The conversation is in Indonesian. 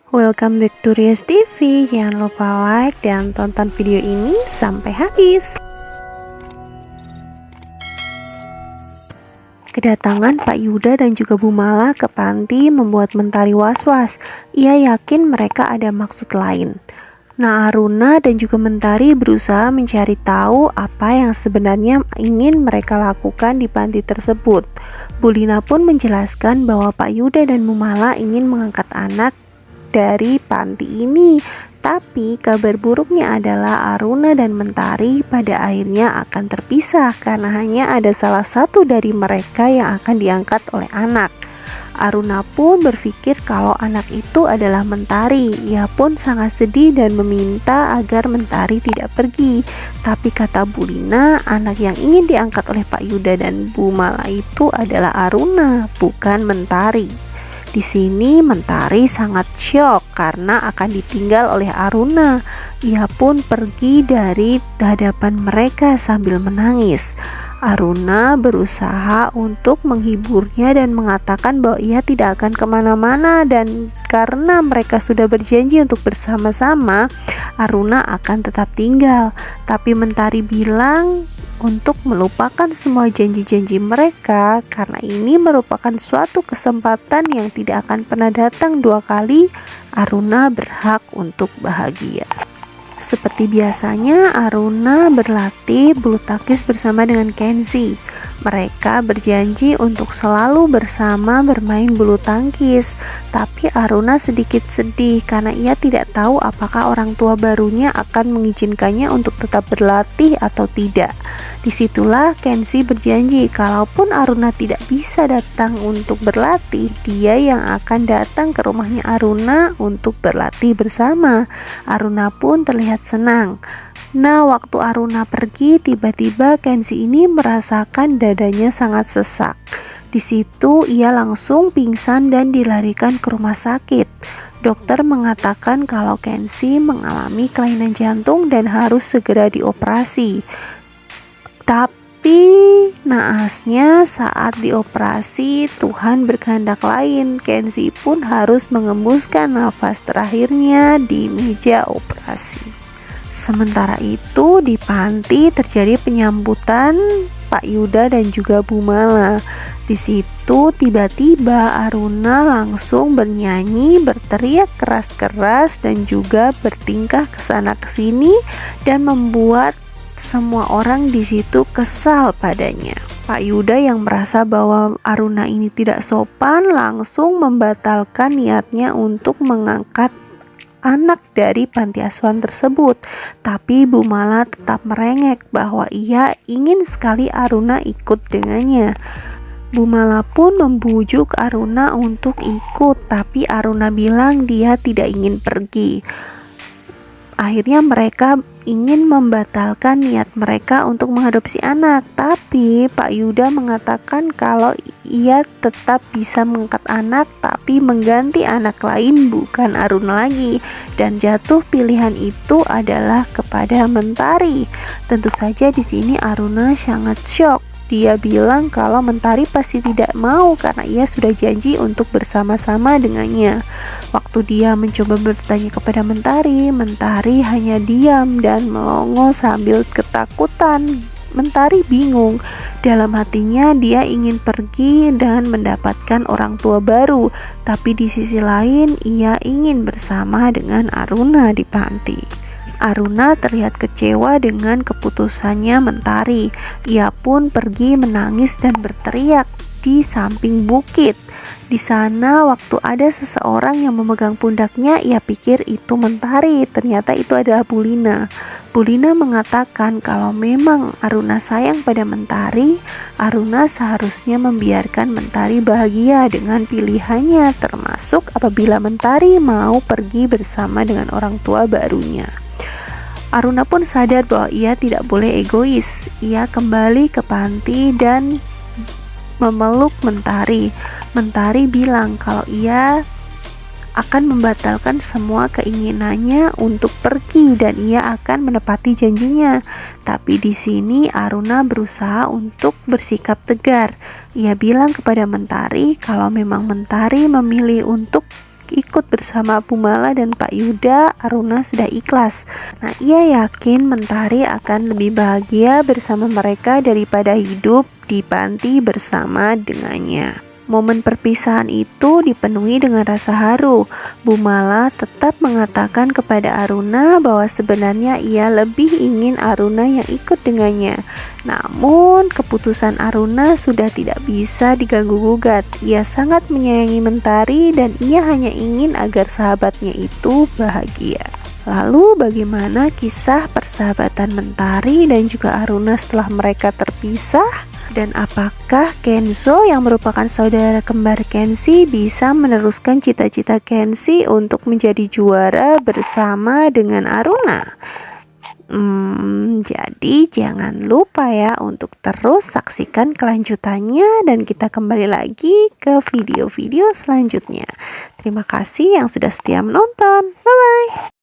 Welcome back to Rias TV. Jangan lupa like dan tonton video ini sampai habis. Kedatangan Pak Yuda dan juga Bu Mala ke panti membuat Mentari was-was. Ia yakin mereka ada maksud lain. Nah, Aruna dan juga Mentari berusaha mencari tahu apa yang sebenarnya ingin mereka lakukan di panti tersebut. Bu Lina pun menjelaskan bahwa Pak Yuda dan Bu Mala ingin mengangkat anak dari panti ini. Tapi kabar buruknya adalah Aruna dan Mentari pada akhirnya akan terpisah karena hanya ada salah satu dari mereka yang akan diangkat oleh anak. Aruna pun berpikir kalau anak itu adalah Mentari. Ia pun sangat sedih dan meminta agar Mentari tidak pergi. Tapi kata Bu Lina, anak yang ingin diangkat oleh Pak Yuda dan Bu Mala itu adalah Aruna, bukan Mentari. Di sini Mentari sangat syok karena akan ditinggal oleh Aruna. Ia pun pergi dari hadapan mereka sambil menangis. Aruna berusaha untuk menghiburnya dan mengatakan bahwa ia tidak akan kemana-mana, dan karena mereka sudah berjanji untuk bersama-sama, Aruna akan tetap tinggal. Tapi Mentari bilang untuk melupakan semua janji-janji mereka karena ini merupakan suatu kesempatan yang tidak akan pernah datang dua kali. Aruna berhak untuk bahagia. Seperti biasanya, Aruna berlatih bulu tangkis bersama dengan Kenzi. Mereka berjanji untuk selalu bersama bermain bulu tangkis. Tapi Aruna sedikit sedih karena ia tidak tahu apakah orang tua barunya akan mengizinkannya untuk tetap berlatih atau tidak. Disitulah Kenzi berjanji kalaupun Aruna tidak bisa datang untuk berlatih, dia yang akan datang ke rumahnya Aruna untuk berlatih bersama. Aruna pun terlihat senang. Nah, waktu Aruna pergi, tiba-tiba Kenzi ini merasakan dadanya sangat sesak. Di situ ia langsung pingsan dan dilarikan ke rumah sakit. Dokter mengatakan kalau Kenzi mengalami kelainan jantung dan harus segera dioperasi. Tapi naasnya saat dioperasi Tuhan berkehendak lain. Kenzi pun harus mengembuskan nafas terakhirnya di meja operasi. Sementara itu di panti terjadi penyambutan Pak Yuda dan juga Bu Mala. Di situ tiba-tiba Aruna langsung bernyanyi, berteriak keras-keras dan juga bertingkah kesana kesini dan membuat semua orang di situ kesal padanya. Pak Yuda yang merasa bahwa Aruna ini tidak sopan langsung membatalkan niatnya untuk mengangkat anak dari panti asuhan tersebut. Tapi Bu Mala tetap merengek bahwa ia ingin sekali Aruna ikut dengannya. Bu Mala pun membujuk Aruna untuk ikut, tapi Aruna bilang dia tidak ingin pergi. Akhirnya mereka ingin membatalkan niat mereka untuk mengadopsi anak, tapi Pak Yuda mengatakan kalau ia tetap bisa mengangkat anak tapi mengganti anak lain, bukan Aruna lagi, dan jatuh pilihan itu adalah kepada Mentari. Tentu saja di sini Aruna sangat syok. Dia bilang kalau Mentari pasti tidak mau karena ia sudah janji untuk bersama-sama dengannya. Waktu dia mencoba bertanya kepada Mentari, Mentari hanya diam dan melongo sambil ketakutan. Mentari bingung. Dalam hatinya dia ingin pergi dan mendapatkan orang tua baru, tapi di sisi lain ia ingin bersama dengan Aruna di panti. Aruna terlihat kecewa dengan keputusannya Mentari. Ia pun pergi menangis dan berteriak di samping bukit. Di sana waktu ada seseorang yang memegang pundaknya, ia pikir itu Mentari, ternyata itu adalah Bu Lina. Bu Lina mengatakan kalau memang Aruna sayang pada Mentari, Aruna seharusnya membiarkan Mentari bahagia dengan pilihannya, termasuk apabila Mentari mau pergi bersama dengan orang tua barunya. Aruna pun sadar bahwa ia tidak boleh egois. Ia kembali ke panti dan memeluk Mentari. Mentari bilang kalau ia akan membatalkan semua keinginannya untuk pergi dan ia akan menepati janjinya. Tapi di sini Aruna berusaha untuk bersikap tegar. Ia bilang kepada Mentari kalau memang Mentari memilih untuk ikut bersama Bumala dan Pak Yuda, Aruna sudah ikhlas. Nah, ia yakin Mentari akan lebih bahagia bersama mereka daripada hidup di panti bersama dengannya. Momen perpisahan itu dipenuhi dengan rasa haru. Bumala tetap mengatakan kepada Aruna bahwa sebenarnya ia lebih ingin Aruna yang ikut dengannya. Namun keputusan Aruna sudah tidak bisa diganggu-gugat. Ia sangat menyayangi Mentari dan ia hanya ingin agar sahabatnya itu bahagia. Lalu bagaimana kisah persahabatan Mentari dan juga Aruna setelah mereka terpisah? Dan apakah Kenzo yang merupakan saudara kembar Kenshi bisa meneruskan cita-cita Kenshi untuk menjadi juara bersama dengan Aruna? Jadi jangan lupa ya untuk terus saksikan kelanjutannya dan kita kembali lagi ke video-video selanjutnya. Terima kasih yang sudah setia menonton. Bye-bye.